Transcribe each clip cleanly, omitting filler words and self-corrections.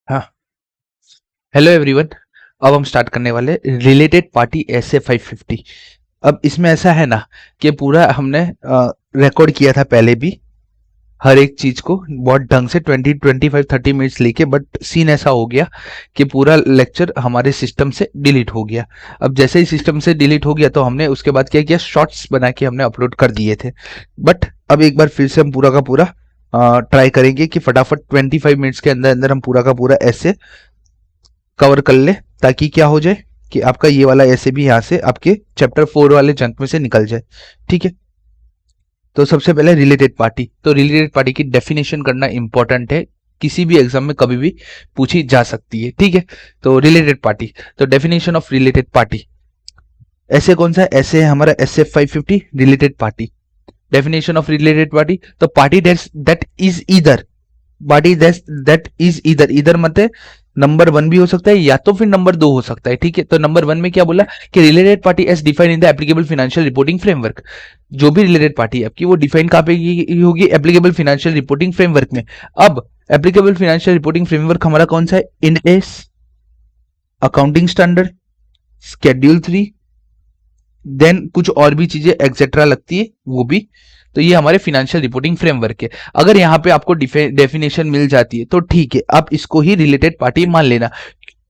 हाँ, hello everyone. अब हम स्टार्ट करने वाले रिलेटेड पार्टी एसए 550। अब इसमें ऐसा है ना कि पूरा हमने रिकॉर्ड किया था पहले भी हर एक चीज को बहुत ढंग से 20 25 30 मिनट्स लेके, बट सीन ऐसा हो गया कि पूरा लेक्चर हमारे सिस्टम से डिलीट हो गया। अब जैसे ही सिस्टम से डिलीट हो गया तो हमने उसके बाद क्या किया, शॉर्ट्स बना के हमने अपलोड कर दिए थे। बट अब एक बार फिर से हम पूरा का पूरा ट्राई करेंगे कि फटाफट 25 मिनट्स के अंदर अंदर हम पूरा का पूरा ऐसे कवर कर ले, ताकि क्या हो जाए कि आपका ये वाला ऐसे भी यहां से आपके चैप्टर 4 वाले जंक में से निकल जाए। ठीक है, तो सबसे पहले रिलेटेड पार्टी। तो रिलेटेड पार्टी की डेफिनेशन करना इंपॉर्टेंट है, किसी भी एग्जाम में कभी भी पूछी जा सकती है। ठीक है, तो रिलेटेड पार्टी, तो डेफिनेशन ऑफ रिलेटेड पार्टी ऐसे कौन सा ऐसे है हमारा SA 550 related party. Definition of related party, तो party that is either, party that is either, इधर मतलब नंबर 1 भी हो सकता है या तो फिर नंबर 2 हो सकता है। ठीक है, तो नंबर 1 में क्या बोला कि related party as defined in the applicable financial reporting framework. जो भी रिलेटेड पार्टी है आपकी वो डिफाइन कहां पे होगी, एप्लीकेबल फाइनेंशियल रिपोर्टिंग फ्रेमवर्क में। अब एप्लीकेबल फाइनेंशियल रिपोर्टिंग फ्रेमवर्क हमारा कौन सा है, Ind AS, accounting standard, schedule 3, then कुछ और भी चीजें एक्सेट्रा लगती है वो भी। तो ये हमारे फाइनेंशियल रिपोर्टिंग फ्रेमवर्क है। अगर यहाँ पे आपको डेफिनेशन मिल जाती है तो ठीक है, आप इसको ही रिलेटेड पार्टी मान लेना।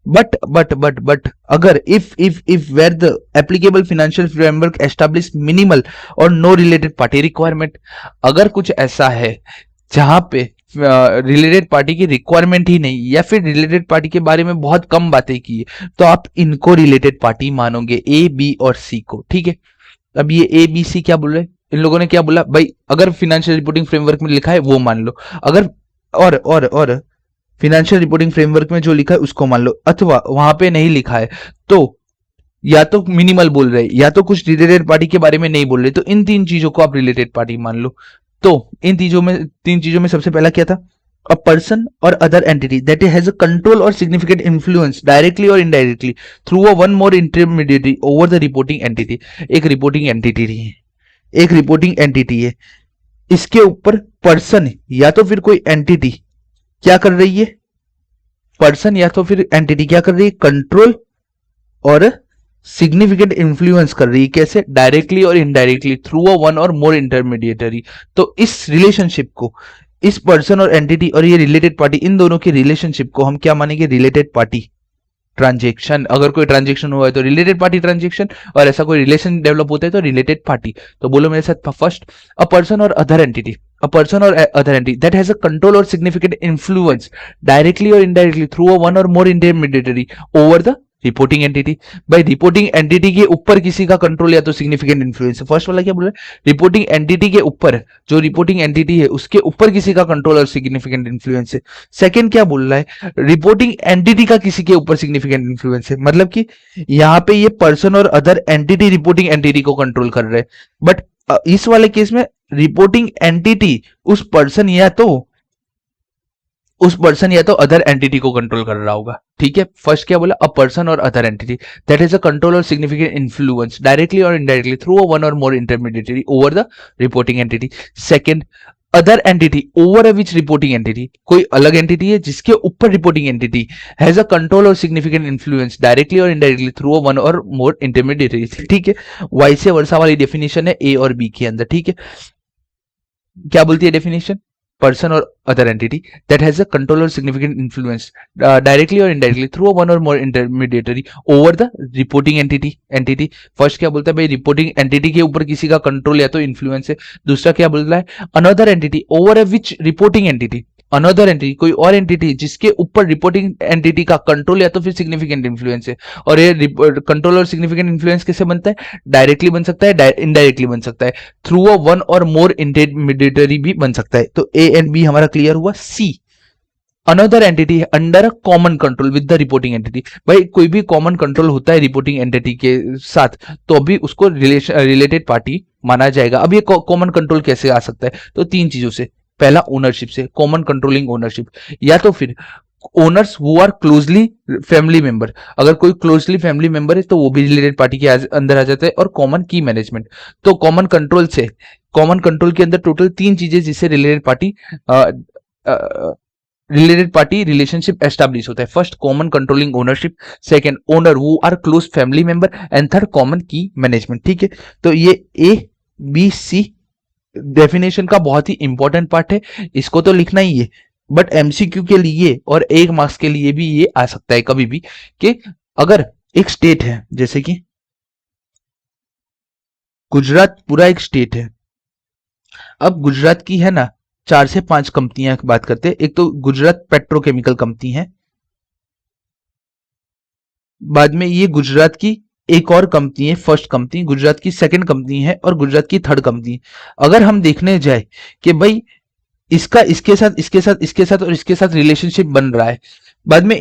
बट अगर if where the applicable financial framework establish minimal और नो रिलेटेड पार्टी रिक्वायरमेंट, अगर कुछ ऐसा है जहां पे रिलेटेड पार्टी की रिक्वायरमेंट ही नहीं या फिर रिलेटेड पार्टी के बारे में बहुत कम बातें की है, तो आप इनको रिलेटेड पार्टी मानोगे, ए बी और सी को। ठीक है, अब ये ए बी सी क्या बोल रहे हैं, इन लोगों ने क्या बोला भाई, अगर फाइनेंशियल रिपोर्टिंग फ्रेमवर्क में लिखा है वो मान लो, अगर और फाइनेंशियल रिपोर्टिंग फ्रेमवर्क में जो लिखा है उसको मान लो, अथवा वहां पे नहीं लिखा है तो या तो मिनिमल बोल रहे या तो कुछ रिलेटेड पार्टी के बारे में नहीं बोल रहे, तो इन तीन चीजों को आप रिलेटेड पार्टी मान लो। तो इन तीन चीजों में सबसे पहला क्या था, अ person or other entity that has a control or significant influence directly or indirectly through a one more intermediary over the reporting entity. एक रिपोर्टिंग एंटिटी है, एक रिपोर्टिंग एंटिटी है, इसके ऊपर पर्सन या तो फिर कोई एंटिटी क्या कर रही है, पर्सन या तो फिर एंटिटी क्या कर रही है, कंट्रोल और सिग्निफिकेंट इन्फ्लुएंस कर रही है। कैसे, directly or indirectly through a one or more intermediary. तो इस रिलेशनशिप को, इस पर्सन और एंटिटी और ये रिलेटेड पार्टी, इन दोनों की रिलेशनशिप को हम क्या मानेंगे, रिलेटेड पार्टी ट्रांजेक्शन। अगर कोई ट्रांजेक्शन हुआ है तो रिलेटेड पार्टी ट्रांजेक्शन, और ऐसा कोई रिलेशन डेवलप होता है तो रिलेटेड पार्टी। तो बोलो मेरे साथ, first, a person or other entity, a person or other entity that has a control or significant influence directly or indirectly through a one or more intermediary over the reporting entity. भाई reporting entity के ऊपर किसी का control या तो significant influence है। First वाला क्या बोल रहा है, रिपोर्टिंग एंटिटी के ऊपर, जो रिपोर्टिंग एंटिटी है उसके ऊपर किसी का कंट्रोल और सिग्निफिकेंट इन्फ्लुएंस है। सेकंड क्या बोल रहा है, रिपोर्टिंग एंटिटी का किसी के ऊपर सिग्निफिकेंट इन्फ्लुएंस है, मतलब कि यहाँ पे ये person or other entity reporting entity को कंट्रोल कर रहे हैं। बट इस वाले केस में रिपोर्टिंग एंटिटी उस पर्सन या तो अदर एंटिटी को कंट्रोल कर रहा होगा। ठीक है, फर्स्ट क्या बोला, a person or other entity that is a control or significant influence directly or indirectly through a one or more intermediary over the reporting entity. Second, other entity over a which reporting entity, कोई अलग entity है जिसके ऊपर reporting entity has a control or significant influence directly or indirectly through a one or more intermediary. ठीक है, vice versa वाली definition है ए और बी के अंदर। ठीक है, क्या बोलती है definition, person or other entity that has a control or significant influence directly or indirectly through one or more intermediary over the reporting entity। First क्या बोलता है भाई, रिपोर्टिंग एंटिटी के ऊपर किसी का कंट्रोल या तो इन्फ्लुएंस है। दूसरा क्या बोल रहा है, another entity over a which reporting entity, another entity कोई और एंटिटी जिसके ऊपर रिपोर्टिंग एंटिटी का कंट्रोल या तो फिर सिग्निफिकेंट इन्फ्लुएंस है। और ये कंट्रोल और सिग्निफिकेंट इन्फ्लुएंस कैसे बनता है, डायरेक्टली बन सकता है, इनडायरेक्टली बन सकता है, through a one or more intermediary भी बन सकता है। तो ए एंड बी हमारा क्लियर हुआ। C, another entity under a common control with the reporting entity. भाई कोई भी कॉमन कंट्रोल होता है रिपोर्टिंग एंटिटी के साथ तो भी उसको रिलेटेड पार्टी माना जाएगा। अब ये कॉमन कंट्रोल कैसे आ सकता है, तो तीन चीजों से, पहला ओनरशिप से, कॉमन कंट्रोलिंग ओनरशिप, या तो फिर owners who are closely family member, अगर कोई क्लोजली फैमिली मेंबर है तो वो भी रिलेटेड पार्टी के अंदर आ जाता है। और कॉमन की मैनेजमेंट, तो कॉमन कंट्रोल से, कॉमन कंट्रोल के अंदर टोटल तीन चीजें जिससे related party related party relationship establish होता है। First, common controlling ownership, second, owner who are close family member, and third, common की मैनेजमेंट। ठीक है, तो ये ए बी सी डेफिनेशन का बहुत ही इंपॉर्टेंट पार्ट है, इसको तो लिखना ही है। बट एमसीक्यू के लिए और एक मार्क्स के लिए भी ये आ सकता है कभी भी, कि अगर एक स्टेट है, जैसे कि गुजरात पूरा एक स्टेट है। अब गुजरात की है ना 4 से 5 कंपनियां की बात करते हैं। एक तो गुजरात पेट्रोकेमिकल कंपनी है, बाद में ये गुजरात की एक और कंपनी है, फर्स्ट कंपनी, गुजरात की सेकंड कंपनी है, और गुजरात की थर्ड कंपनी। अगर हम देखने जाए कि भाई इसका इसके साथ इसके साथ इसके साथ और इसके साथ रिलेशनशिप बन रहा है, बाद में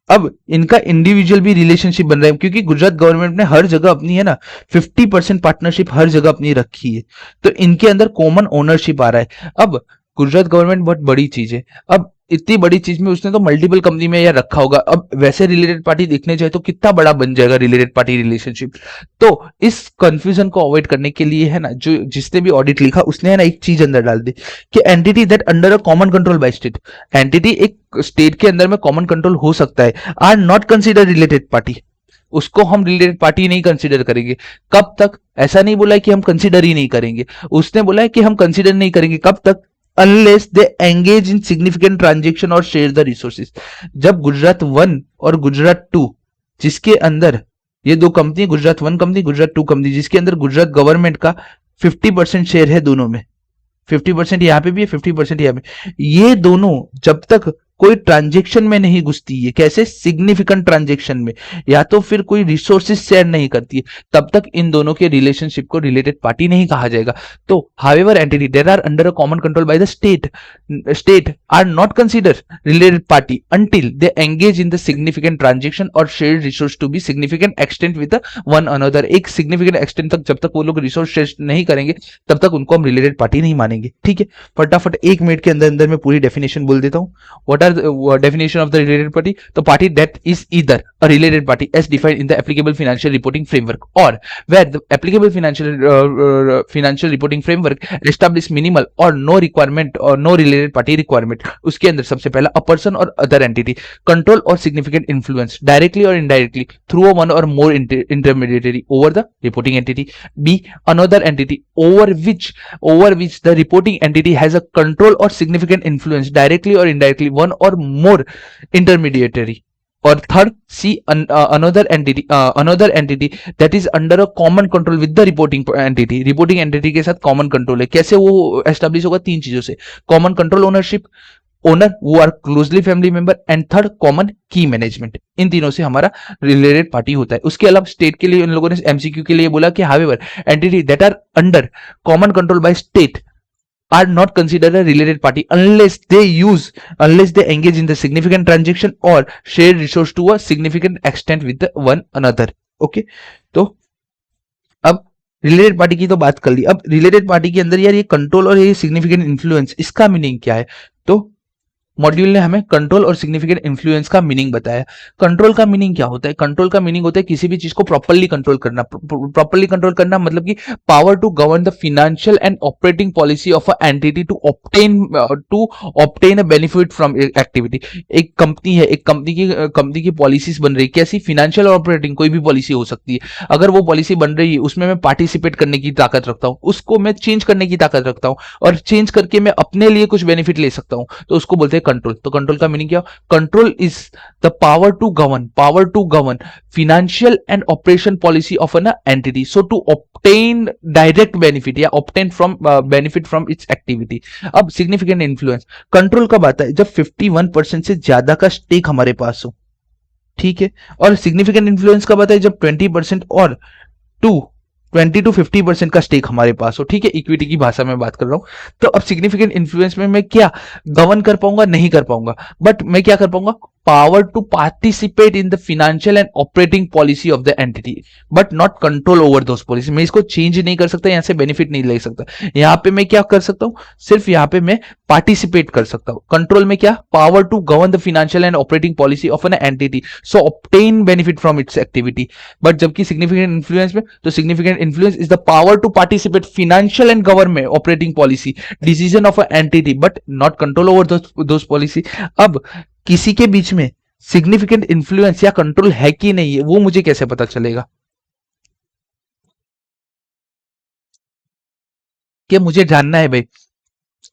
अब इनका इंडिविजुअल भी रिलेशनशिप बन रहा है, क्योंकि गुजरात गवर्नमेंट ने हर जगह अपनी है ना 50% पार्टनरशिप हर जगह अपनी रखी है, तो इनके अंदर कॉमन ओनरशिप आ रहा है। अब गुजरात गवर्नमेंट बहुत बड़ी चीज है, अब इतनी बड़ी चीज में उसने तो मल्टीपल कंपनी में यह रखा होगा। अब वैसे रिलेटेड पार्टी देखने जाए तो कितना बड़ा बन जाएगा रिलेटेड पार्टी रिलेशनशिप। तो इस कंफ्यूजन को अवॉइड करने के लिए है ना, जो जिसने भी ऑडिट लिखा उसने है ना एक चीज अंदर डाल दी कि entity that under a common control by state, entity एक स्टेट के अंदर में कॉमन कंट्रोल हो सकता है, are not consider related party, उसको हम रिलेटेड पार्टी नहीं कंसीडर करेंगे। कब तक? ऐसा नहीं बोला है कि हम कंसीडर ही नहीं करेंगे, उसने बोला है कि हम कंसीडर नहीं करेंगे। कब तक? Unless they engage in significant transaction or share the resources. जब गुजरात 1 और गुजरात 2, जिसके अंदर ये दो company, Gujarat 1 company, Gujarat 2 company, जिसके अंदर गुजरात गवर्नमेंट का 50% शेयर है दोनों में, 50% यहां पे भी है, 50% यहां पे, ये दोनों जब तक कोई ट्रांजेक्शन में नहीं घुसती है, कैसे? सिग्निफिकेंट ट्रांजेक्शन में, या तो फिर कोई रिसोर्सेज शेयर नहीं करती है, तब तक इन दोनों के रिलेशनशिप को रिलेटेड पार्टी नहीं कहा जाएगा। तो however entity there are under a common control by the state are not consider related party until they engage in the significant transaction or share resource to be significant extent with one another. एक significant extent तक जब तक वो लोग resource share नहीं करेंगे तब तक उनको हम रिलेटेड पार्टी नहीं मानेंगे। ठीक है, फटाफट 1 मिनट के अंदर अंदर मैं पूरी डेफिनेशन बोल देता हूं। What are definition of the related party? The party that is either a related party as defined in the applicable financial reporting framework, or where the applicable financial reporting framework establish minimal or no requirement or no related party requirement। उसके अंदर सबसे पहला, a person or other entity control or significant influence directly or indirectly through one or more intermediary over the reporting entity। B, another entity over which the reporting entity has a control or significant influence directly or indirectly one or more intermediary। और third, C, another entity that is under a common control with the reporting entity के साथ common control है। कैसे वो establish होगा? 3 चीजों से, common control ownership, owner who are closely family member, and third, common की मैनेजमेंट। इन तीनों से हमारा रिलेटेड पार्टी होता है। उसके अलावा स्टेट के लिए उन लोगों ने एमसीक्यू के लिए बोला कि however entity that are under common control by state are not considered a related party unless they engage in the significant transaction or share resource to a significant extent with the one another। okay, तो अब related party की तो बात कर ली। अब related party के अंदर यार ये कंट्रोल और ये सिग्निफिकेंट इन्फ्लुएंस, इसका मीनिंग क्या है? तो मॉड्यूल ने हमें कंट्रोल और सिग्निफिकेंट इन्फ्लुएंस का मीनिंग बताया। कंट्रोल का मीनिंग क्या होता है? कंट्रोल का मीनिंग होता है किसी भी चीज को प्रॉपर्ली कंट्रोल करना। प्रॉपर्ली कंट्रोल करना मतलब कि power to govern the financial and operating policy of a entity to obtain a benefit from activity. एक कंपनी है, एक कंपनी की पॉलिसीज बन रही है, कैसी? फाइनेंशियल और ऑपरेटिंग, कोई भी पॉलिसी हो सकती है। अगर वो पॉलिसी बन रही है उसमें मैं पार्टिसिपेट करने की ताकत रखता हूं, उसको मैं चेंज करने की ताकत रखता हूं, और चेंज करके मैं अपने लिए कुछ बेनिफिट ले सकता हूं, तो उसको बोलते हैं कंट्रोल। तो कंट्रोल का मीनिंग क्या? Control is the power to govern financial and operation policy of an entity so to obtain direct benefit या obtain from benefit from its activity। अब significant influence, कंट्रोल कब आता है? जब 51% से ज्यादा का स्टेक हमारे पास हो। ठीक है, और सिग्निफिकेंट इन्फ्लुएंस कब आता है? जब 20% और 20 to 50% का स्टेक हमारे पास हो। ठीक है, इक्विटी की भाषा में बात कर रहा हूं। तो अब सिग्निफिकेंट इन्फ्लुएंस में मैं क्या गवर्न कर पाऊंगा? नहीं कर पाऊंगा, बट मैं क्या कर पाऊंगा? power to participate in the financial and operating policy of the entity but not control over those policy। मैं इसको चेंज नहीं कर सकता, यहां से बेनिफिट नहीं ले सकता। यहां पे मैं क्या कर सकता हूं, सिर्फ यहां पे मैं पार्टिसिपेट कर सकता हूं। कंट्रोल में क्या, power to govern the financial and operating policy of an entity so obtain benefit from its activity. But जबकि सिग्निफिकेंट इन्फ्लुएंस में, तो significant influence is the power to participate financial and government operating policy decision of an entity but not control over those policy. अब किसी के बीच में significant influence या control है कि नहीं है, वो मुझे कैसे पता चलेगा? कि मुझे जानना है भाई,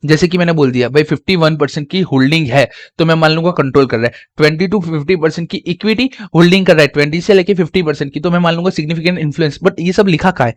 जैसे कि मैंने बोल दिया भाई 51% की होल्डिंग है तो मैं मान लूंगा कंट्रोल कर रहा है। 20 to 50% की इक्विटी होल्डिंग कर रहा है, 20 से लेके 50% की, तो मैं मान लूंगा सिग्निफिकेंट इन्फ्लुएंस। बट ये सब लिखा कहाँ है?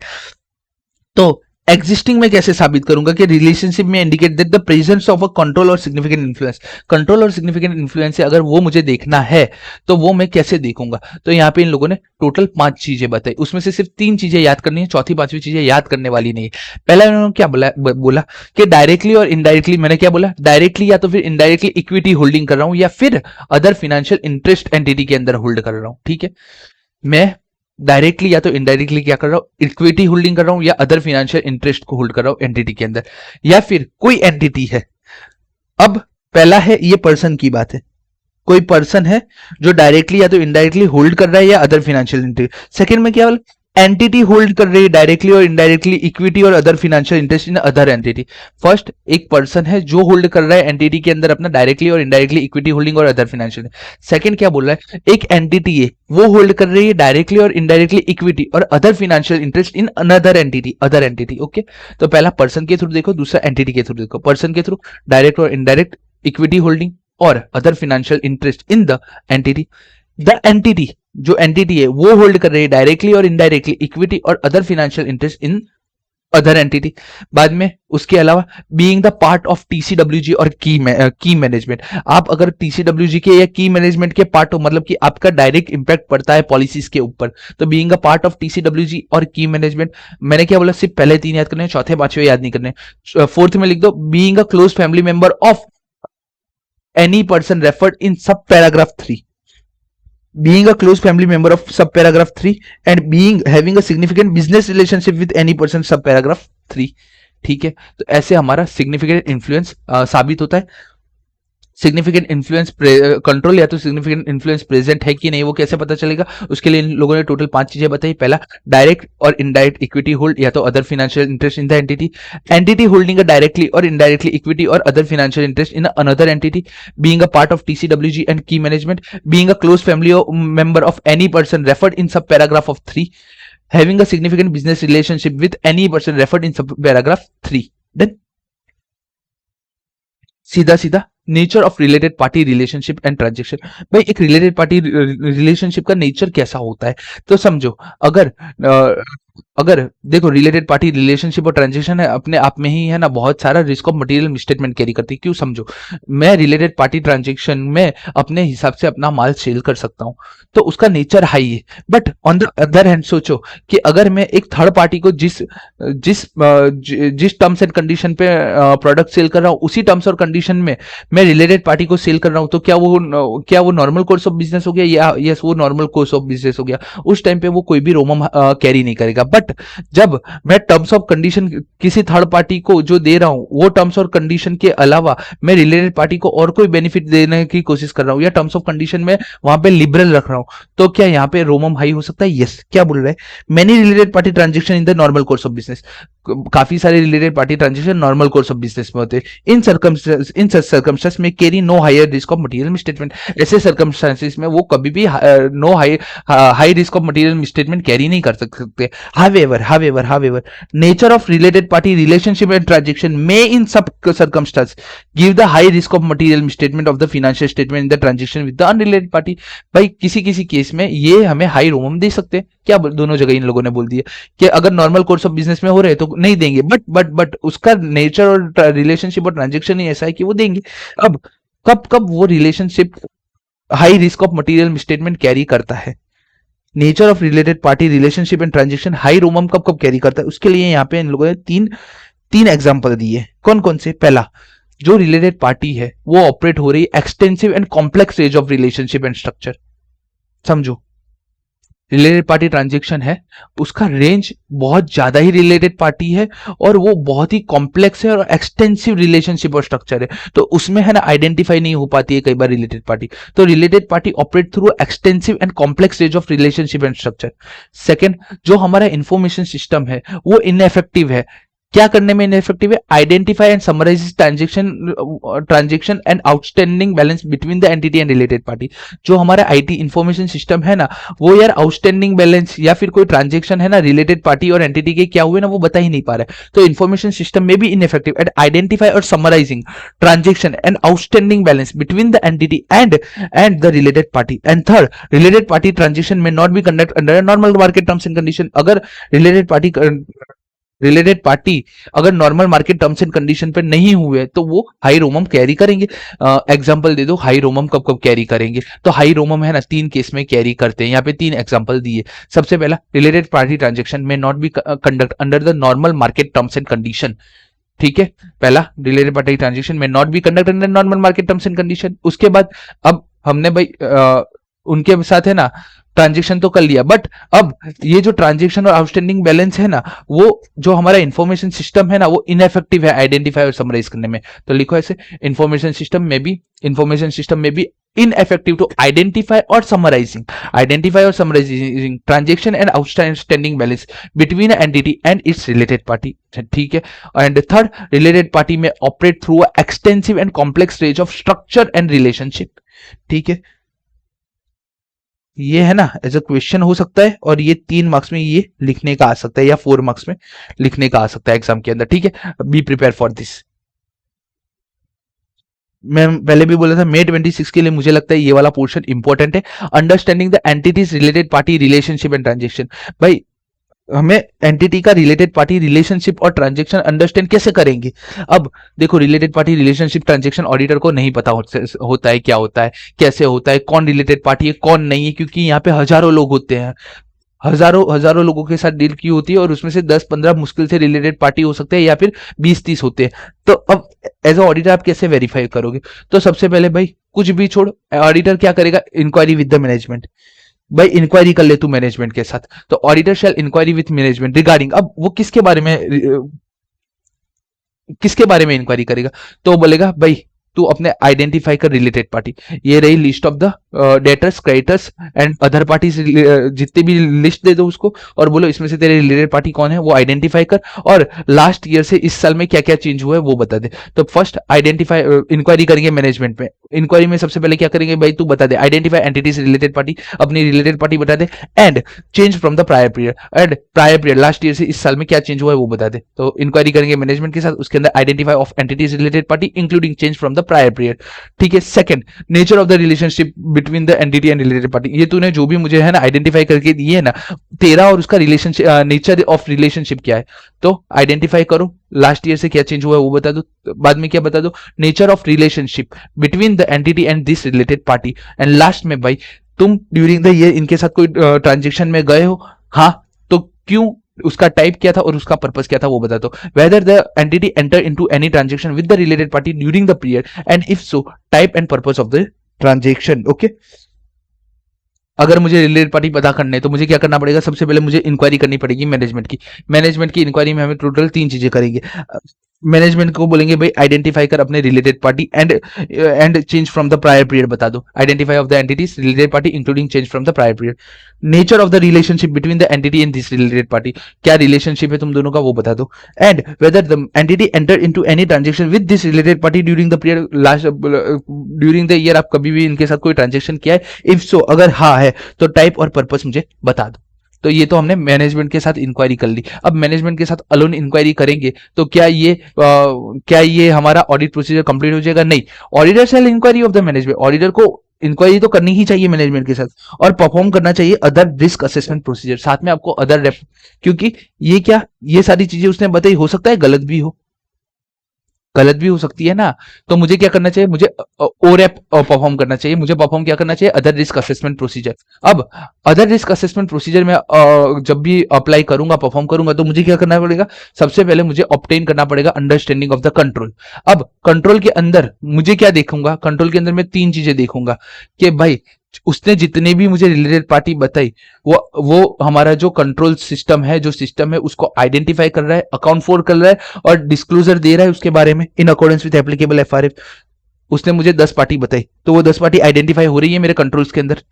तो एग्जिस्टिंग में कैसे साबित करूंगा कि रिलेशनशिप में indicate that the presence of a control or significant influence. Control or significant influence है, अगर वो मुझे देखना है तो वो मैं कैसे देखूंगा? तो यहाँ पे इन लोगों ने टोटल 5 चीजें बताई, उसमें से सिर्फ 3 चीजें याद करनी है, चौथी 5वीं चीजें याद करने वाली नहीं है। पहला इन्होंने क्या बोला कि डायरेक्टली और इनडायरेक्टली, मैंने क्या बोला, डायरेक्टली या तो फिर इनडायरेक्टली इक्विटी होल्डिंग कर रहा हूं या फिर अदर फाइनेंशियल इंटरेस्ट एंटिटी के अंदर होल्ड कर रहा हूं। ठीक है, मैं डायरेक्टली या तो इनडायरेक्टली क्या कर रहा हूं, इक्विटी होल्डिंग कर रहा हूं या अदर फाइनेंशियल इंटरेस्ट को होल्ड कर रहा हूं एंटिटी के अंदर, या फिर कोई एंटिटी है। अब पहला है, ये पर्सन की बात है, कोई पर्सन है जो डायरेक्टली या तो इनडायरेक्टली होल्ड कर रहा है या अदर फाइनेंशियल इंटरेस्ट। सेकंड में क्या बोला, एंटिटी होल्ड कर रही है directly or indirectly equity or other financial interest in other entity. First, एक पर्सन है जो होल्ड कर रहा है एंटिटी के अंदर अपना directly or indirectly equity holding और अदर फाइनेंशियल। सेकंड क्या बोल रहा है, एक एंटिटी है वो होल्ड कर रही है directly or indirectly equity or other financial interest in another entity, other entity. Okay, तो पहला पर्सन के थ्रू देखो, दूसरा एंटिटी के थ्रू देखो। पर्सन के थ्रू डायरेक्ट और इनडायरेक्ट इक्विटी होल्डिंग और other financial interest in the entity. The entity, जो एंटिटी है वो होल्ड कर रही है directly or indirectly equity or other financial interest in other entity. बाद में उसके अलावा being the part of TCWG और की मैनेजमेंट। आप अगर टीसीडब्ल्यूजी के या की मैनेजमेंट के पार्ट हो, मतलब कि आपका डायरेक्ट इंपैक्ट पड़ता है पॉलिसीज के ऊपर, तो being a part of TCWG और की मैनेजमेंट। मैंने क्या बोला, सिर्फ पहले 3 याद करने हैं, चौथे 5वें याद नहीं करने। फोर्थ में लिख दो being a close family member of any person referred in सब paragraph 3। being a close family member of subparagraph 3 and being having a significant business relationship with any person subparagraph 3। ठीक है, तो ऐसे हमारा सिग्निफिकेंट इन्फ्लुएंस साबित होता है। Significant influence control या तो सिग्निफिकेंट इन्फ्लुएंस प्रेजेंट है कि नहीं, वो कैसे पता चलेगा? उसके लिए इन लोगों ने टोटल 5 चीजें बताई। पहला, डायरेक्ट और इनडायरेक्ट इक्विटी होल्ड या तो other financial interest in the entity. Entity holding a directly or indirectly equity or other financial interest in another entity. Being a part of TCWG and key management. Being a close family member of any person referred in subparagraph of 3। having a significant business relationship with any person referred in subparagraph 3। then सीधा सीधा nature of related party relationship and transaction. भाई एक related party relationship का nature कैसा होता है? तो समझो, अगर देखो रिलेटेड पार्टी रिलेशनशिप और ट्रांजेक्शन है अपने आप में ही है ना बहुत सारा risk of material misstatement carry करती है। क्यों? समझो, मैं रिलेटेड पार्टी ट्रांजेक्शन में अपने हिसाब से अपना माल सेल कर सकता हूं, तो उसका नेचर हाई है। But on the other hand सोचो कि अगर मैं एक थर्ड पार्टी को जिस जिस जिस टर्म्स एंड कंडीशन पे प्रोडक्ट सेल कर रहा हूं, उसी टर्म्स और कंडीशन में मैं रिलेटेड पार्टी को सेल कर रहा हूं, तो क्या वो नॉर्मल कोर्स ऑफ बिजनेस हो गया? या यस, वो नॉर्मल कोर्स ऑफ बिजनेस हो गया। उस टाइम पे वो कोई भी रोमम कैरी नहीं करेगा। बट जब मैं टर्म्स ऑफ कंडीशन किसी थर्ड पार्टी को जो दे रहा हूं, वो टर्म्स और कंडीशन के अलावा मैं रिलेटेड पार्टी को और कोई बेनिफिट देने की कोशिश कर रहा हूं या टर्म्स ऑफ कंडीशन में वहां पे लिबरल रख रहा हूं, तो क्या यहाँ पे रोमम हाई हो सकता है? यस। क्या बोल रहा है? Many related party transaction in the normal course of business. काफी सारे related party transaction normal course of business में होते हैं। इन सर्कमस्टेंस में carry no higher risk of material misstatement. ऐसे सर्कमस्टेंसेस में वो कभी भी no high risk of material misstatement carry नहीं कर सकते। However, nature of related party relationship and transaction may in some circumstances give the high risk of material misstatement of the financial statement in the transaction with the unrelated party। भाई किसी किसी case में ये हमें high रोमम दे सकते हैं। क्या दोनों जगह इन लोगों ने बोल दिया कि अगर नॉर्मल कोर्स ऑफ बिजनेस में हो रहे तो नहीं देंगे, बट उसका नेचर और रिलेशनशिप और ट्रांजेक्शन ही ऐसा है कि वो देंगे। अब कब वो relationship high risk of material misstatement carry करता है? Nature of related party relationship and transaction high रोमम कब कैरी करता है? उसके लिए यहाँ पे इन लोगों ने तीन एग्जांपल दिए। कौन कौन से? पहला, जो रिलेटेड पार्टी है वो ऑपरेट हो रही है extensive and complex range of relationship and structure. समझो, रिलेटेड पार्टी ट्रांजेक्शन है, उसका रेंज बहुत ज्यादा ही रिलेटेड पार्टी है और वो बहुत ही कॉम्प्लेक्स है और एक्सटेंसिव रिलेशनशिप और स्ट्रक्चर है, तो उसमें है ना आइडेंटिफाई नहीं हो पाती है कई बार रिलेटेड पार्टी। तो related party operate through extensive and complex range of relationship and structure. Second, जो हमारा इंफॉर्मेशन सिस्टम है वो इनएफेक्टिव है। क्या करने में इनएफेक्टिव है? Identify and summarise transaction and outstanding balance between the entity and related party. जो हमारा आईटी इंफॉर्मेशन सिस्टम है ना, वो यार आउटस्टैंडिंग बैलेंस या फिर कोई ट्रांजेक्शन है ना रिलेटेड पार्टी और एंटिटी के क्या हुए ना वो बता ही नहीं पा रहा है। तो इंफॉर्मेशन सिस्टम में भी ineffective at identify or summarising transaction and outstanding balance between the entity and the related party. And third, related party transaction may not be conduct under normal market terms and condition. अगर related party अगर normal market terms and condition पे नहीं हुए तो वो high ROMM कैरी करेंगे। Example दे दो, हाई रोमम कब कब कैरी करेंगे? तो हाई रोमम है ना 3 केस में कैरी करते हैं, यहाँ पे 3 एग्जांपल दिए। सबसे पहला, related party transaction may not be conduct under the normal market terms and condition. ठीक है, पहला related party transaction may not be conduct under normal market terms and condition. उसके बाद अब हमने भाई उनके साथ है ना ट्रांजेक्शन तो कर लिया, बट अब ये जो ट्रांजेक्शन और आउटस्टैंडिंग बैलेंस है ना, वो जो हमारा इंफॉर्मेशन सिस्टम है ना वो इनएफेक्टिव है आइडेंटिफाई और समराइज करने में। तो लिखो ऐसे, इंफॉर्मेशन सिस्टम में भी ineffective to identify or summarizing transaction and outstanding balance between an entity and its related party। ठीक है, एंड थर्ड, रिलेटेड पार्टी में operate through extensive and complex range of structure and relationship. ठीक है, ये है ना एज अ क्वेश्चन हो सकता है और ये 3 मार्क्स में ये लिखने का आ सकता है या 4 मार्क्स में लिखने का आ सकता है एग्जाम के अंदर। ठीक है, बी प्रिपेयर फॉर दिस। मैं पहले भी बोला था May 26 के लिए मुझे लगता है ये वाला पोर्शन इंपॉर्टेंट है। Understanding the entities related party relationship and transaction. भाई हमें एंटिटी का रिलेटेड पार्टी रिलेशनशिप और ट्रांजेक्शन अंडरस्टैंड कैसे करेंगे? अब देखो, related party relationship transaction auditor को नहीं पता होता है क्या होता है, कैसे होता है, कौन रिलेटेड पार्टी है कौन नहीं है, क्योंकि यहाँ पे हजारों लोग होते हैं, हजारों लोगों के साथ डील की होती है और उसमें से 10-15 मुश्किल से रिलेटेड पार्टी हो सकते हैं या फिर 20-30 होते हैं। तो अब एज अ ऑडिटर आप कैसे वेरीफाई करोगे? तो सबसे पहले भाई कुछ भी छोड़, ऑडिटर क्या करेगा? Inquiry with the management. भाई इंक्वायरी कर ले तू मैनेजमेंट के साथ। तो auditor shall inquiry with management regarding, अब वो किसके बारे में इंक्वायरी करेगा? तो बोलेगा भाई तू अपने आइडेंटिफाई कर रिलेटेड पार्टी। ये रही list of the debtors, creditors and other parties, जितनी भी लिस्ट दे दो उसको और बोलो इसमें से तेरे रिलेटेड पार्टी कौन है वो आइडेंटिफाई कर, और लास्ट ईयर से इस साल में क्या क्या चेंज हुआ है वो बता दे। तो फर्स्ट आइडेंटिफाई इंक्वायरी करेंगे मैनेजमेंट में। इंक्वायरी में सबसे पहले क्या करेंगे भाई, तू बता दे आइडेंटिफाई एंटिटीज रिलेटेड पार्टी, अपनी रिलेटेड पार्टी बता दे, and change from the prior period, and prior period last year से इस साल में क्या चेंज हुआ है वो बता दे। तो इंक्वायरी करेंगे मैनेजमेंट के साथ, उसके अंदर identify of entities related party including change from the prior period. ठीक है, second, nature of the relationship between the entity and related party. ये तूने जो भी मुझे है ना आइडेंटिफाई करके दिए है ना, तेरा और उसका रिलेशनशिप, नेचर ऑफ रिलेशनशिप क्या है, तो आइडेंटिफाई करो। लास्ट ईयर से क्या चेंज हुआ है वो बता दो, बाद में क्या बता दो, nature of relationship between the entity and this related party. And last में भाई तुम ड्यूरिंग द ईयर इनके साथ कोई ट्रांजेक्शन में गए हो, हाँ तो क्यों, उसका टाइप क्या था और उसका पर्पस क्या था वो बता दो। Whether the entity enter into any transaction with the related party during the period, and if so type and purpose of the transaction. Okay, अगर मुझे रिलेटेड पार्टी पता करना है तो मुझे क्या करना पड़ेगा? सबसे पहले मुझे इंक्वायरी करनी पड़ेगी मैनेजमेंट की। मैनेजमेंट की इंक्वायरी में हमें टोटल 3 चीजें करेंगे। मैनेजमेंट को बोलेंगे भाई आइडेंटिफाई कर अपने related party and change from the prior period बता दो। Identify of the entities related party including change from the prior period. Nature of the relationship between the entity and this related party, क्या relationship है तुम दोनों का वो बता दो। And whether the entity enter into any transaction with this related party during the period, last during the year आप कभी भी इनके साथ कोई ट्रांजेक्शन किया है, इफ सो अगर हाँ है तो टाइप और पर्पस मुझे बता दो। तो ये तो हमने मैनेजमेंट के साथ इंक्वायरी कर ली। अब मैनेजमेंट के साथ अलोन इंक्वायरी करेंगे तो क्या ये हमारा ऑडिट प्रोसीजर कंप्लीट हो जाएगा? नहीं, auditor shall inquiry of the management. Auditor को इंक्वायरी तो करनी ही चाहिए मैनेजमेंट के साथ और परफॉर्म करना चाहिए अदर रिस्क असेसमेंट प्रोसीजर, साथ में आपको अदर क्योंकि ये सारी चीजें उसने बताई, हो सकता है गलत भी हो। गलत भी हो सकती है ना। तो मुझे क्या करना चाहिए, मुझे ओरैप परफॉर्म करना चाहिए, मुझे परफॉर्म क्या करना चाहिए, अदर रिस्क असेसमेंट प्रोसीजर। अब अदर रिस्क असेसमेंट प्रोसीजर में जब भी अप्लाई करूंगा, परफॉर्म करूंगा, तो मुझे क्या करना पड़ेगा, सबसे पहले मुझे ऑब्टेन करना पड़ेगा अंडरस्टैंडिंग ऑफ द कंट्रोल। अब कंट्रोल के अंदर मुझे क्या देखूंगा, कंट्रोल के अंदर मैं तीन चीजें देखूंगा कि भाई उसने जितने भी मुझे रिलेटेड पार्टी बताई, वो हमारा जो कंट्रोल सिस्टम है, जो सिस्टम है उसको आइडेंटिफाई कर रहा है, अकाउंट फॉर कर रहा है और डिस्क्लोजर दे रहा है उसके बारे में इन अकॉर्डेंस विद एप्लीकेबल एफआरएफ। उसने मुझे 10 पार्टी बताई, तो वो 10 पार्टी आइडेंटिफाई हो रही है मेरे कंट्रोल्स के अंदर,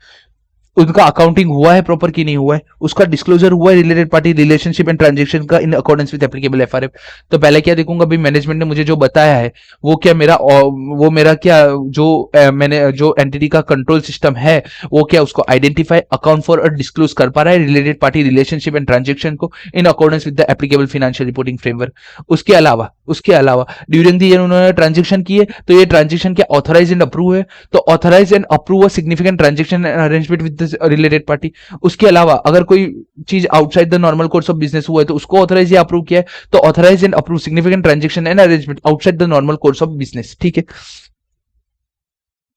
उनका अकाउंटिंग हुआ है प्रॉपर की नहीं हुआ है, उसका डिस्क्लोजर हुआ है related party relationship and transaction का in accordance with applicable FRF. तो पहले क्या देखूंगा, भाई मैनेजमेंट ने मुझे जो बताया है वो क्या मेरा वो मेरा क्या जो मैंने जो एंटिटी का कंट्रोल सिस्टम है वो क्या उसको identify, account for or disclose कर पा रहा है related party relationship and transaction को in accordance with the applicable financial reporting framework. उसके अलावा ड्यूरिंग द ईयर उन्होंने ट्रांजेक्शन किए, तो ये ट्रांजेक्शन क्या ऑथराइज एंड अप्रूव है, तो authorise and approve significant transaction arrangement with related party. उसके अलावा अगर कोई चीज outside the normal course of business हुआ है तो उसको ऑथराइज या अप्रूव किया है, तो authorise and approve significant transaction and arrangement outside the normal course of business. ठीक है,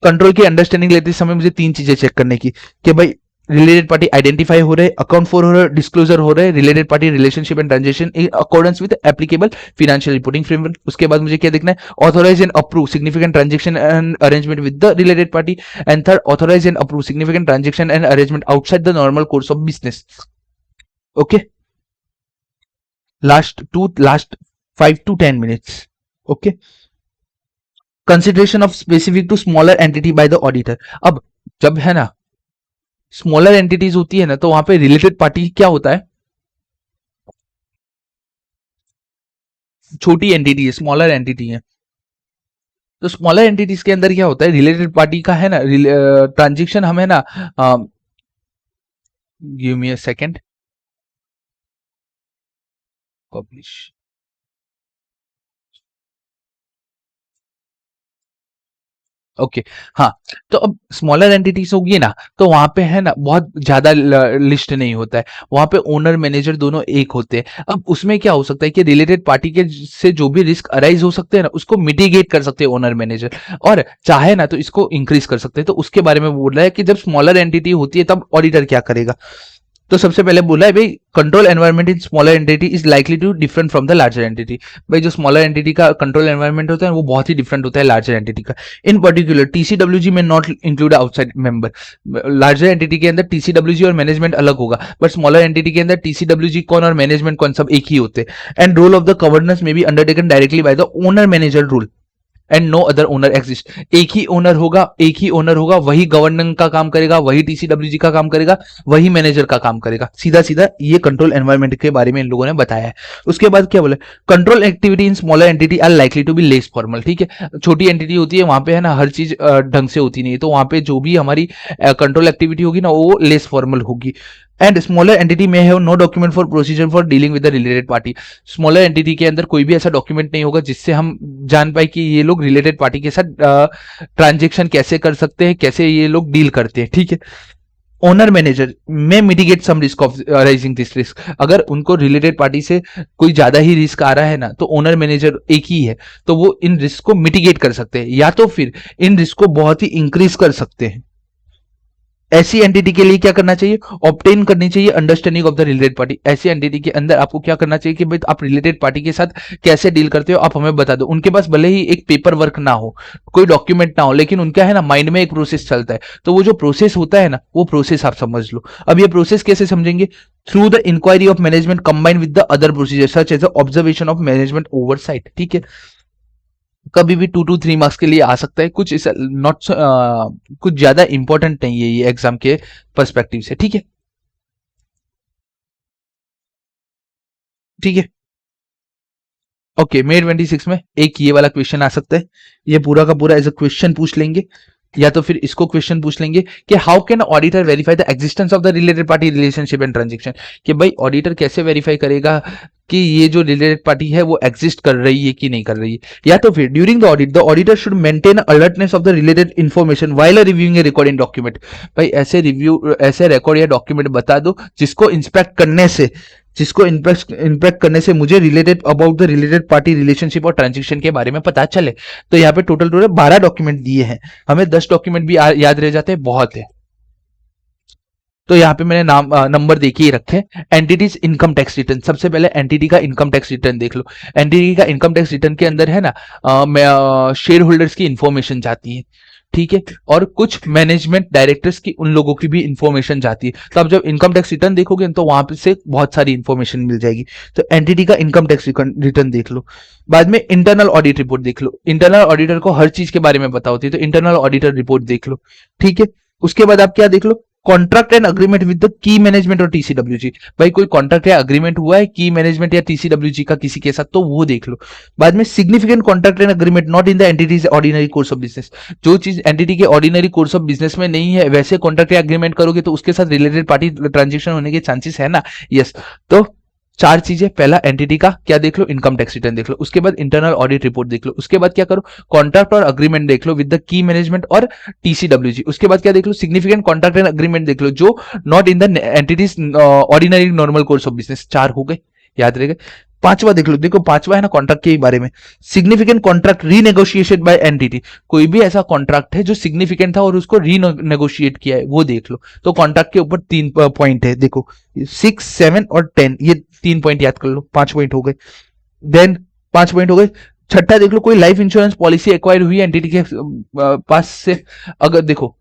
कंट्रोल की अंडरस्टैंडिंग लेते समय मुझे तीन चीजें चेक करने की कि भाई रिलेटेड पार्टी आइडेंटिफाई हो रहे, अकाउंट फॉर हो रहा है, डिस्क्लोजर हो रहा है, related party relationship and transaction in accordance with applicable financial reporting framework. उसके बाद मुझे क्या देखना है, authorise and approve significant transaction and arrangement with the related party. And third, authorise and approve significant transaction and arrangement outside the normal course of business. Okay, last 5 to 10 minutes. Okay, consideration of specific to smaller entity by the auditor. अब जब है ना smaller entities होती है ना, तो वहां पे रिलेटेड पार्टी क्या होता है, छोटी एंटिटी है, स्मॉलर एंटिटी है। तो स्मॉलर एंटिटीज के अंदर क्या होता है, रिलेटेड पार्टी का है ना ट्रांजेक्शन हमें ना, give me a second, publish. Okay, हाँ, तो अब स्मॉलर एंटिटीज होगी ना, तो वहां पे है ना बहुत ज्यादा लिस्ट नहीं होता है, वहां पे ओनर मैनेजर दोनों एक होते हैं। अब उसमें क्या हो सकता है कि रिलेटेड पार्टी के से जो भी रिस्क अराइज हो सकते हैं ना, उसको मिटिगेट कर सकते हैं ओनर मैनेजर, और चाहे ना तो इसको इंक्रीज कर सकते हैं। तो उसके बारे में बोल रहा है कि जब स्मॉलर एंटिटी होती है तब ऑडिटर क्या करेगा। तो सबसे पहले बोला है भाई, control environment in smaller entity is likely to different from the larger entity. भाई जो स्मॉलर एंटिटी का कंट्रोल एनवायरनमेंट होता है वो बहुत ही डिफरेंट होता है लार्जर एंटिटी का। इन पर्टिकुलर टीसीडब्ल्यूजी में not include outside member. Larger entity के अंदर टीसीडब्ल्यूजी और मैनेजमेंट अलग होगा, बट स्मॉलर एंटिटी के अंदर टीसीडब्ल्यूजी कौन और मैनेजमेंट कौन सब एक ही होते हैं। And role of the governance may be undertaken directly by the owner manager rule and no other owner exist. एक ही ओनर होगा, वही गवर्नेंस का काम करेगा, वही टीसीडब्ल्यूजी का काम करेगा, वही मैनेजर का काम करेगा। सीधा सीधा ये कंट्रोल एनवायरनमेंट के बारे में इन लोगों ने बताया है। उसके बाद क्या बोले, control activity in smaller entity are likely to be less formal. ठीक है, छोटी एंटिटी होती है वहां पे है ना हर चीज ढंग से होती नहीं है, तो वहां पे जो भी हमारी कंट्रोल एक्टिविटी होगी ना वो लेस फॉर्मल होगी। एंड स्मॉलर एंटिटी में have no document for procedure for dealing with the related party. Smaller entity के अंदर कोई भी ऐसा डॉक्यूमेंट नहीं होगा जिससे हम जान पाए कि ये लोग रिलेटेड पार्टी के साथ ट्रांजेक्शन कैसे कर सकते हैं, कैसे ये लोग डील करते हैं। ठीक है, owner manager may mitigate some risk of rising this risk. अगर उनको रिलेटेड पार्टी से कोई ज्यादा ही रिस्क आ रहा है ना, तो ओनर मैनेजर एक ही है, तो वो इन रिस्क को मिटिगेट कर सकते हैं या तो फिर इन रिस्क को बहुत ही इंक्रीज कर सकते हैं। ऐसी एंटिटी के लिए क्या करना चाहिए, ऑब्टेन करनी चाहिए understanding of the related party. ऐसी एंटिटी के अंदर आपको क्या करना चाहिए कि भाई आप रिलेटेड पार्टी के साथ कैसे डील करते हो आप हमें बता दो। उनके पास भले ही एक पेपर वर्क ना हो, कोई डॉक्यूमेंट ना हो, लेकिन उनका है ना माइंड में एक प्रोसेस चलता है, तो वो जो प्रोसेस होता है ना वो प्रोसेस आप समझ लो। अब ये प्रोसेस कैसे समझेंगे, through the inquiry of management combine with the other procedure such as observation of management oversight. ठीक है, कभी भी 2 to 3 मार्क्स के लिए आ सकता है, कुछ इस नॉट कुछ ज्यादा इंपॉर्टेंट नहीं है ये एग्जाम के पर्सपेक्टिव से। ठीक है, ठीक है, ओके। May 26 में एक ये वाला क्वेश्चन आ सकता है, ये पूरा का पूरा एज अ क्वेश्चन पूछ लेंगे, या तो फिर इसको क्वेश्चन पूछ लेंगे कि how can auditor verify the existence of the related party relationship and transaction. कि भाई ऑडिटर कैसे वेरीफाई करेगा कि ये जो रिलेटेड पार्टी है वो एग्जिस्ट कर रही है कि नहीं कर रही है। या तो फिर during the auditor should maintain alertness of the related information while reviewing A recording document. भाई ऐसे रिकॉर्ड या डॉक्यूमेंट बता दो जिसको इंस्पेक्ट करने से जिसको इम्पैक्ट करने से मुझे related about the related party relationship और ट्रांजेक्शन के बारे में पता चले। तो यहाँ पे टोटल 12 डॉक्यूमेंट दिए हैं, हमें 10 डॉक्यूमेंट भी याद रह जाते हैं, बहुत है। तो यहाँ पे मैंने नंबर देखिए रखे। एंटिटीज इनकम टैक्स रिटर्न, सबसे पहले एंटिटी का इनकम टैक्स रिटर्न देख लो। एंटिटी का इनकम टैक्स रिटर्न के अंदर है ना शेयर होल्डर्स की इंफॉर्मेशन जाती है, ठीक है, और कुछ मैनेजमेंट डायरेक्टर्स की उन लोगों की भी इंफॉर्मेशन जाती है। तो अब जब इनकम टैक्स रिटर्न देखोगे तो वहां पे से बहुत सारी इंफॉर्मेशन मिल जाएगी। तो एंटिटी का इनकम टैक्स रिटर्न देख लो। बाद में इंटरनल ऑडिट रिपोर्ट देख लो। इंटरनल ऑडिटर को हर चीज के बारे में पता होती है, तो इंटरनल ऑडिटर रिपोर्ट देख लो, ठीक है। उसके बाद आप क्या देख लो, contract and agreement with the key management or TCWG. भाई कोई कॉन्ट्रैक्ट या अग्रीमेंट हुआ है की मैनेजमेंट या टीसीडब्ल्यूजी का किसी के साथ, तो वो देख लो। बाद में significant contract and agreement not in the entities ordinary course of business. जो चीज एंटिटी के ऑर्डिनरी कोर्स ऑफ बिजनेस में नहीं है, वैसे कॉन्ट्रैक्ट या अग्रीमेंट करोगे तो उसके साथ रिलेटेड पार्टी ट्रांजेक्शन होने के चांसेस है ना। यस, तो चार चीजें, पहला एंटिटी का क्या देख लो, इनकम टैक्स रिटर्न देख लो। उसके बाद इंटरनल ऑडिट रिपोर्ट देख लो। उसके बाद क्या करो, कॉन्ट्रैक्ट और अग्रीमेंट देख लो with the key management or TCWG. उसके बाद क्या देख लो, सिग्निफिकेंट कॉन्ट्रैक्ट एंड अग्रीमेंट देख लो जो not in the entities ordinary normal course of business. चार हो गए, याद रहेगा। पांचवा देख लो, देखो पांचवा है ना कॉन्ट्रैक्ट के बारे में, significant contract renegotiation bye entity. कोई भी ऐसा कॉन्ट्रैक्ट है जो सिग्निफिकेंट था और उसको रीनेगोशिएट किया है, वो देख लो। तो कॉन्ट्रैक्ट के ऊपर 3 पॉइंट है, देखो 6, 7 और 10, ये 3 पॉइंट याद कर लो, 5 पॉइंट हो गए। देन 5 पॉइंट हो गए। छठा देख लो, कोई लाइफ इंश्योरेंस पॉलिसी एक्वायर हुई एंटिटी के पास से। अगर देखो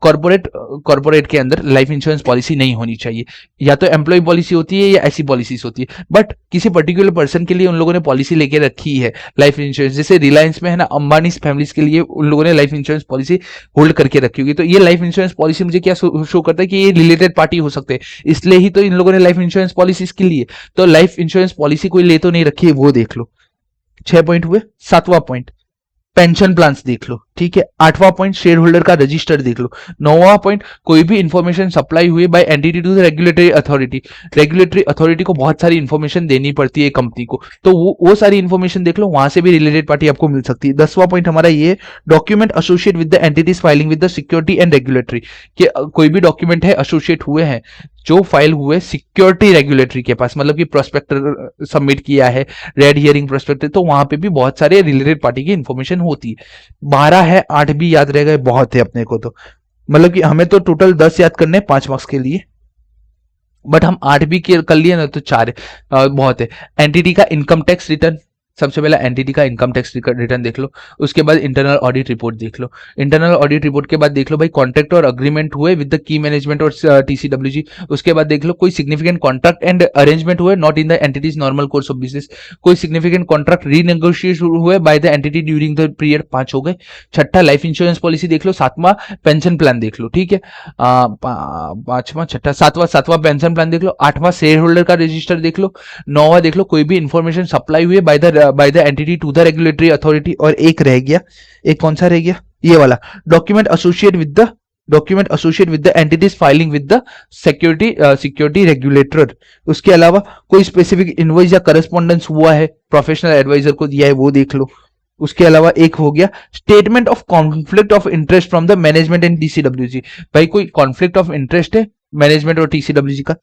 कॉर्पोरेट के अंदर लाइफ इंश्योरेंस पॉलिसी नहीं होनी चाहिए, या तो एम्प्लॉय पॉलिसी होती है या ऐसी पॉलिसीज होती है, बट किसी पर्टिकुलर पर्सन के लिए उन लोगों ने पॉलिसी लेके रखी है लाइफ इंश्योरेंस। जैसे रिलायंस में है ना, अंबानी फैमिलीज के लिए उन लोगों ने लाइफ इंश्योरेंस पॉलिसी होल्ड करके रखी होगी। तो ये लाइफ इंश्योरेंस पॉलिसी मुझे क्या शो करता है कि ये रिलेटेड पार्टी हो सकते हैं, इसलिए ही तो इन लोगों ने लाइफ इंश्योरेंस पॉलिसी के लिए। तो लाइफ इंश्योरेंस पॉलिसी कोई ले तो नहीं रखी है, वो देख लो। 6 पॉइंट हुए। 7वां पॉइंट पेंशन प्लान्स देख लो, ठीक है। 8वां पॉइंट शेयर होल्डर का रजिस्टर देख लो। 9वां पॉइंट कोई भी इंफॉर्मेशन सप्लाई हुई by entity to the regulatory authority. Regulatory authority को बहुत सारी इंफॉर्मेशन देनी पड़ती है कंपनी को, तो वो सारी इंफॉर्मेशन देख लो, वहां से भी रिलेटेड पार्टी आपको मिल सकती है। 10वां पॉइंट हमारा ये document associate with the entities filing with the security and regulatory, कि कोई भी डॉक्यूमेंट है एसोसिएट हुए हैं जो फाइल हुए सिक्योरिटी रेगुलेटरी के पास, मतलब कि प्रोस्पेक्टर सबमिट किया है, रेड हियरिंग प्रोस्पेक्टर, तो वहां पे भी बहुत सारे रिलेटेड पार्टी की इंफॉर्मेशन होती है। 12 है, 8 भी याद रह गए, बहुत है अपने को। तो मतलब कि हमें तो टोटल 10 याद करने 5 मार्क्स के लिए, बट हम 8 भी कर लिए ना, तो 4 है, बहुत है। एंटिटी का इनकम टैक्स रिटर्न, सबसे पहला एंटिटी का इनकम टैक्स रिटर्न देख लो। उसके बाद इंटरनल ऑडिट रिपोर्ट देख लो। इंटरनल ऑडिट रिपोर्ट के बाद देख लो भाई कॉन्ट्रैक्ट और अग्रीमेंट हुए with the key management or TCWG. उसके बाद देख लो कोई सिग्निफिकेंट कॉन्ट्रैक्ट एंड अरेंजमेंट हुए not in the entities normal course of business. कोई सिग्निफिकेंट कॉन्ट्रैक्ट रीनेगोशिएट हुए bye the entity during the period. 5 हो गए। छठा लाइफ इंश्योरेंस पॉलिसी देख लो। 7वां पेंशन प्लान देख लो, ठीक है। 5वां, छठा, 7वां पेंशन प्लान देख लो। 8वां शेयर होल्डर का रजिस्टर देख लो। 9वां देख लो कोई भी इंफॉर्मेशन सप्लाई हुई by the entity to the regulatory authority. और एक रह गया, एक कौन सा रह गया, ये वाला document associate with the entities filing with the security regulator. उसके अलावा कोई स्पेसिफिक इनवॉइस या करस्पॉन्डेंस हुआ है, प्रोफेशनल एडवाइजर को दिया है, वो देख लो। उसके अलावा एक हो गया statement of conflict of interest from the management and TCWG. भाई कोई कॉन्फ्लिक्ट ऑफ इंटरेस्ट है मैनेजमेंट और टीसीडब्ल्यूजी का,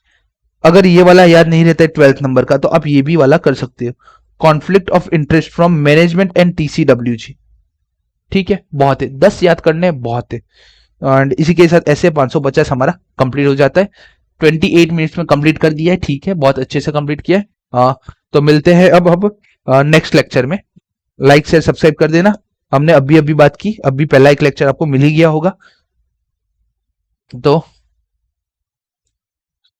अगर ये वाला याद नहीं रहता है 12th नंबर का, तो आप ये भी वाला कर सकते हो, conflict of interest from management and TCWG, ठीक है। बहुत है, 10 याद करने बहुत है। एंड इसी के साथ ऐसे 550 हमारा कंप्लीट हो जाता है। 28 मिनट्स में कंप्लीट कर दिया है, ठीक है, बहुत अच्छे से कंप्लीट किया है। तो मिलते हैं अब नेक्स्ट लेक्चर में। लाइक शेयर सब्सक्राइब कर देना। हमने अभी बात की, अभी पहला एक लेक्चर आपको मिल ही गया होगा। तो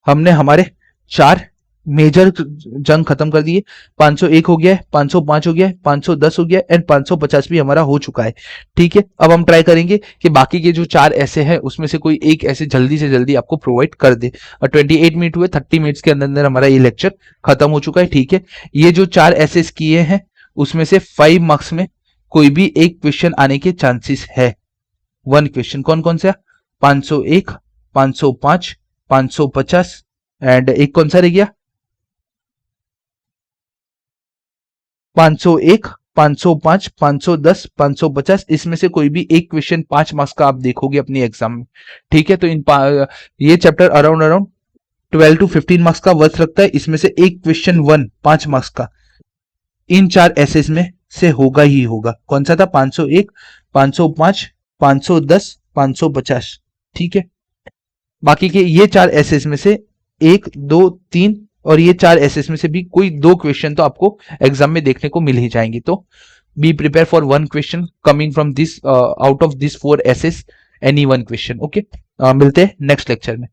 हमने हमारे 4 मेजर जंग खत्म कर दिए। 501 हो गया है, 505 हो गया है, 510 हो गया है, एंड 550 भी हमारा हो चुका है, ठीक है। अब हम ट्राई करेंगे कि बाकी के जो 4 ऐसे हैं उसमें से कोई एक ऐसे जल्दी से जल्दी आपको प्रोवाइड कर दे। और 28 मिनट हुए, 30 मिनट्स के अंदर अंदर हमारा ये लेक्चर खत्म हो चुका है, ठीक है। ये जो 4 ऐसे किए हैं उसमें से 5 मार्क्स में कोई भी एक क्वेश्चन आने के चांसेस है। 1 क्वेश्चन कौन कौन सा, 501, 505, 550 एंड एक कौन सा रह गया, 501, 505, 510, 550। इसमें से कोई भी एक क्वेश्चन 5 मार्क्स का आप देखोगे अपनी एग्जाम में, ठीक है। तो ये चैप्टर अराउंड 12 to 15 मार्क्स का वर्थ रखता है, इसमें से एक क्वेश्चन 5 मार्क्स का इन 4 एसेस में से होगा ही होगा। कौन सा था? 501, 505, 510, 550। ठीक है, बाकी के ये 4 एसेस में से 1, 2, 3 और ये 4 एसेस में से भी कोई 2 क्वेश्चन तो आपको एग्जाम में देखने को मिल ही जाएंगे। तो be prepare for 1 question coming from this out of this 4 SAs, any 1 question. Okay, मिलते हैं नेक्स्ट लेक्चर में।